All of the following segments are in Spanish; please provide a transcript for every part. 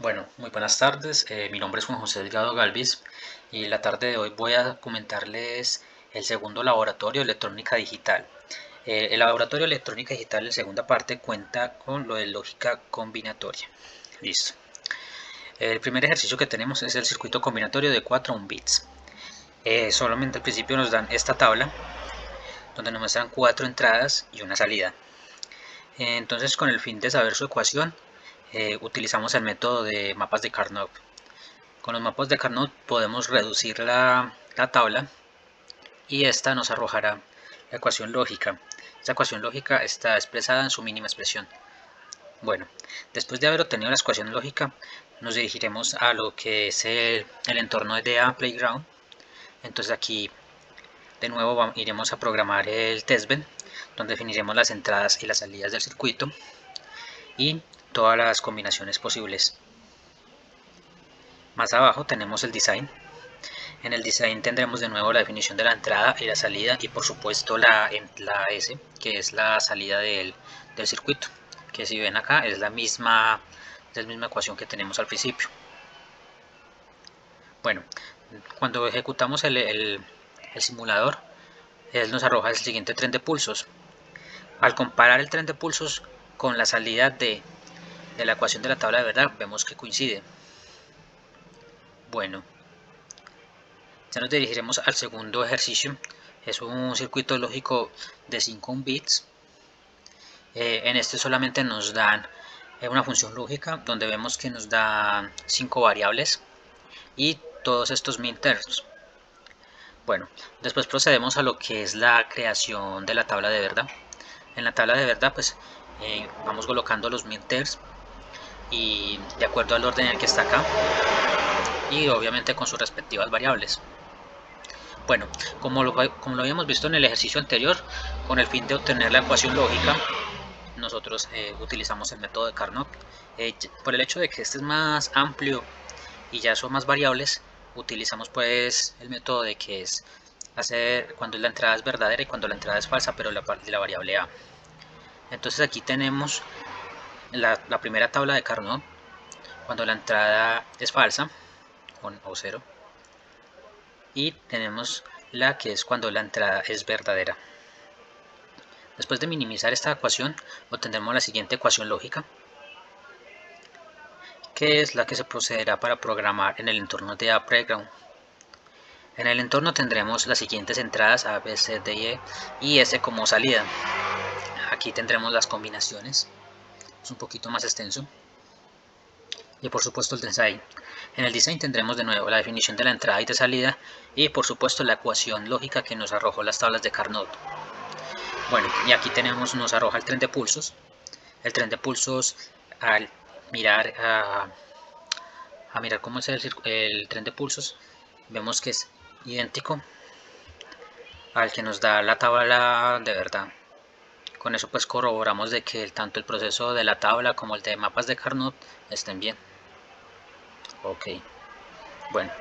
Bueno, muy buenas tardes. Mi nombre es Juan José Delgado Galvis y la tarde de hoy voy a comentarles el segundo laboratorio de electrónica digital. El laboratorio de electrónica digital, en segunda parte, cuenta con lo de lógica combinatoria. Listo. El primer ejercicio que tenemos es el circuito combinatorio de 4 a 1 bits. Solamente al principio nos dan esta tabla donde nos muestran 4 entradas y una salida. Entonces, con el fin de saber su ecuación, utilizamos el método de mapas de Carnot. Con los mapas de Carnot podemos reducir la tabla y esta nos arrojará la ecuación lógica. Esta ecuación lógica está expresada en su mínima expresión. Bueno, después de haber obtenido la ecuación lógica, nos dirigiremos a lo que es el entorno de DA Playground. Entonces aquí de nuevo iremos a programar el testbed, donde definiremos las entradas y las salidas del circuito y todas las combinaciones posibles. Más abajo tenemos el design. En el design tendremos de nuevo la definición de la entrada y la salida y por supuesto la S, que es la salida del circuito, que si ven acá es la misma ecuación que tenemos al principio. Bueno, cuando ejecutamos el simulador, él nos arroja el siguiente tren de pulsos. Al comparar el tren de pulsos con la salida de la ecuación de la tabla de verdad, vemos que coincide. Bueno, ya nos dirigiremos al segundo ejercicio. Es un circuito lógico de 5 bits. En este solamente nos dan una función lógica donde vemos que nos dan 5 variables y todos estos minterms. Bueno, después procedemos a lo que es la creación de la tabla de verdad. En la tabla de verdad pues vamos colocando los minterms y de acuerdo al orden en el que está acá y obviamente con sus respectivas variables. Bueno, como lo habíamos visto en el ejercicio anterior, con el fin de obtener la ecuación lógica, nosotros utilizamos el método de Carnot. Por el hecho de que este es más amplio y ya son más variables, utilizamos pues el método de que es hacer cuando la entrada es verdadera y cuando la entrada es falsa, pero de la variable A. Entonces aquí tenemos la primera tabla de Carnot, cuando la entrada es falsa, o 0, y tenemos la que es cuando la entrada es verdadera. Después de minimizar esta ecuación, obtendremos la siguiente ecuación lógica, que es la que se procederá para programar en el entorno de DA Playground. En el entorno tendremos las siguientes entradas A, B, C, D, E y S como salida. Aquí tendremos las combinaciones, es un poquito más extenso. Y por supuesto el design. En el design tendremos de nuevo la definición de la entrada y de salida y por supuesto la ecuación lógica que nos arrojó las tablas de Carnot. Bueno, y aquí nos arroja el tren de pulsos. El tren de pulsos, al mirar cómo es el tren de pulsos, vemos que es idéntico al que nos da la tabla de verdad. Con eso pues corroboramos de que tanto el proceso de la tabla como el de mapas de Carnot estén bien. Ok, bueno,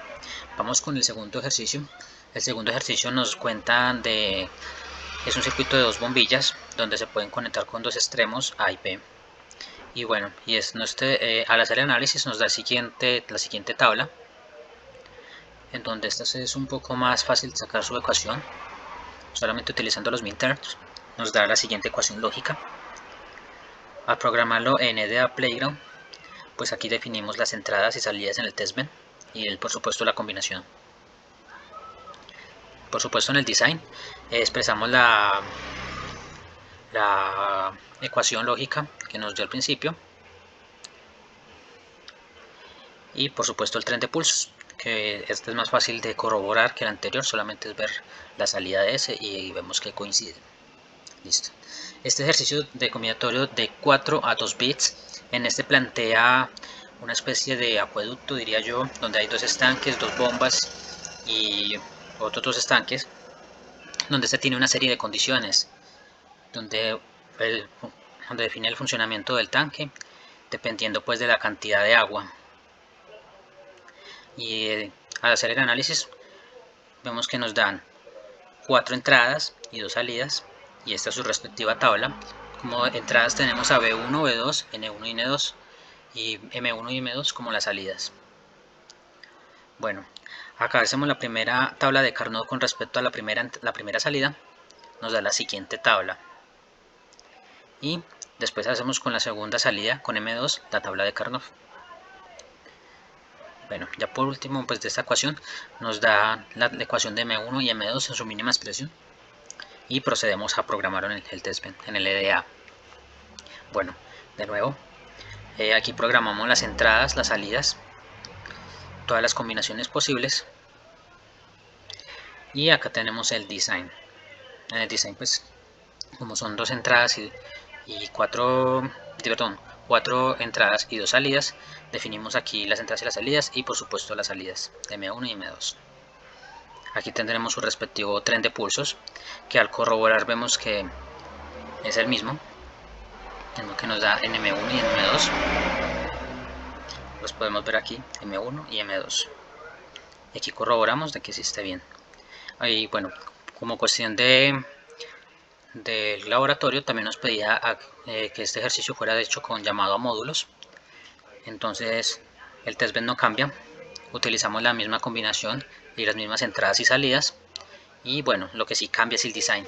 vamos con el segundo ejercicio. El segundo ejercicio nos cuenta es un circuito de 2 bombillas donde se pueden conectar con 2 extremos A y B. Y bueno, al hacer el análisis nos da la siguiente tabla, en donde esta es un poco más fácil sacar su ecuación, solamente utilizando los minterms. Nos da la siguiente ecuación lógica. Al programarlo en DA Playground, pues aquí definimos las entradas y salidas en el testbed y por supuesto la combinación. Por supuesto en el design expresamos la ecuación lógica que nos dio al principio y por supuesto el tren de pulsos, que este es más fácil de corroborar que el anterior, solamente es ver la salida de ese y vemos que coincide. Listo. Este ejercicio de combinatorio de 4 a 2 bits, en este plantea una especie de acueducto, diría yo, donde hay 2 estanques, 2 bombas y otros 2 estanques, donde se tiene una serie de condiciones, donde define el funcionamiento del tanque, dependiendo pues de la cantidad de agua. Y al hacer el análisis, vemos que nos dan 4 entradas y 2 salidas, y esta es su respectiva tabla. Como entradas tenemos a B1, B2, N1 y N2, y M1 y M2 como las salidas. Bueno, acá hacemos la primera tabla de Carnot con respecto a la primera salida, nos da la siguiente tabla. Y después hacemos con la segunda salida, con M2, la tabla de Carnot. Bueno, ya por último, pues de esta ecuación nos da la ecuación de M1 y M2 en su mínima expresión. Y procedemos a programar en el testbench, en el EDA. Bueno, de nuevo, aquí programamos las entradas, las salidas, todas las combinaciones posibles. Y acá tenemos el design. En el design, pues, como son dos entradas y cuatro entradas y dos salidas, definimos aquí las entradas y las salidas y por supuesto las salidas de M1 y M2. Aquí tendremos su respectivo tren de pulsos, que al corroborar vemos que es el mismo, en lo que nos da en M1 y en M2. Los podemos ver aquí, M1 y M2. Y aquí corroboramos de que sí esté bien. Y bueno, como cuestión del laboratorio también nos pedía que este ejercicio fuera hecho con llamado a módulos. Entonces el testbench no cambia, utilizamos la misma combinación y las mismas entradas y salidas. Y bueno, lo que sí cambia es el design.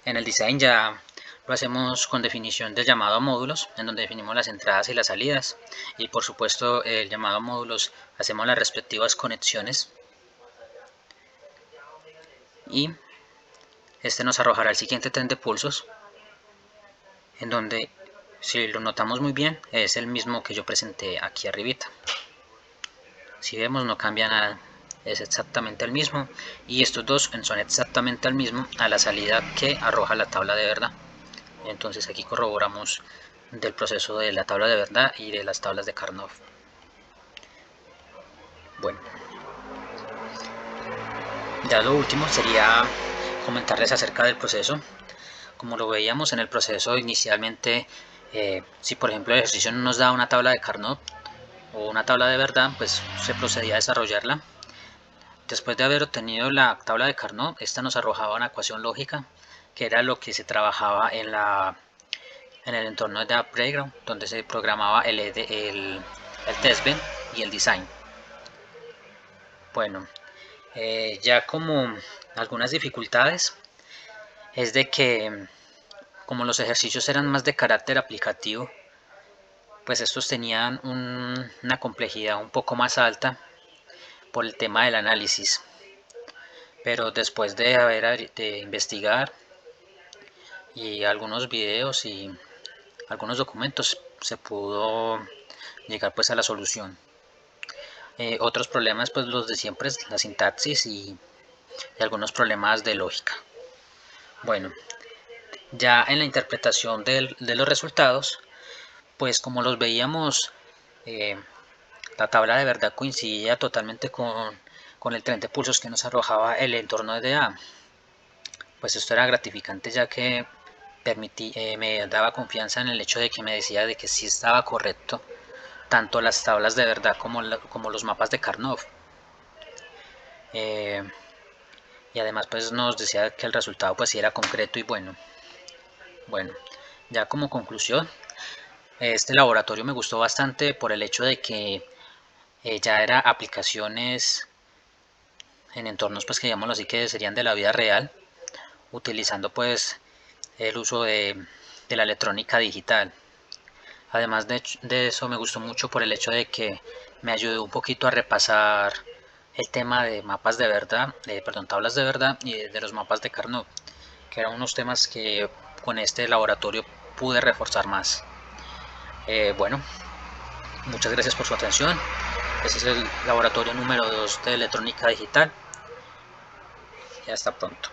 En el design ya lo hacemos con definición de llamado a módulos, en donde definimos las entradas y las salidas. Y por supuesto el llamado a módulos hacemos las respectivas conexiones. Y este nos arrojará el siguiente tren de pulsos, en donde, si lo notamos muy bien, es el mismo que yo presenté aquí arribita. Si vemos, no cambia nada, es exactamente el mismo, y estos dos son exactamente el mismo a la salida que arroja la tabla de verdad. Entonces aquí corroboramos del proceso de la tabla de verdad y de las tablas de Carnot. Bueno, ya lo último sería comentarles acerca del proceso. Como lo veíamos en el proceso inicialmente, si por ejemplo el ejercicio no nos da una tabla de Carnot o una tabla de verdad, pues se procedía a desarrollarla. Después de haber obtenido la tabla de Carnot, esta nos arrojaba una ecuación lógica, que era lo que se trabajaba en el entorno de Playground, donde se programaba el testbench y el design. Bueno, ya como algunas dificultades es de que, como los ejercicios eran más de carácter aplicativo, pues estos tenían una complejidad un poco más alta por el tema del análisis. Pero después de investigar y algunos videos y algunos documentos, se pudo llegar pues a la solución. Otros problemas, pues los de siempre, es la sintaxis y algunos problemas de lógica. Bueno, ya en la interpretación de los resultados, pues como los veíamos, la tabla de verdad coincidía totalmente con el tren de pulsos que nos arrojaba el entorno de EDA. Pues esto era gratificante, ya que me daba confianza en el hecho de que me decía de que sí estaba correcto tanto las tablas de verdad como los mapas de Carnot. Y además pues nos decía que el resultado pues sí era concreto y bueno. Bueno, ya como conclusión, este laboratorio me gustó bastante por el hecho de que ya era aplicaciones en entornos pues que llamémoslo así, que serían de la vida real, utilizando pues el uso de la electrónica digital. Además de eso me gustó mucho por el hecho de que me ayudó un poquito a repasar el tema de mapas de verdad, tablas de verdad y de los mapas de Carnot, que eran unos temas que con este laboratorio pude reforzar más. Bueno, muchas gracias por su atención. Este es el laboratorio número 2 de electrónica digital y hasta pronto.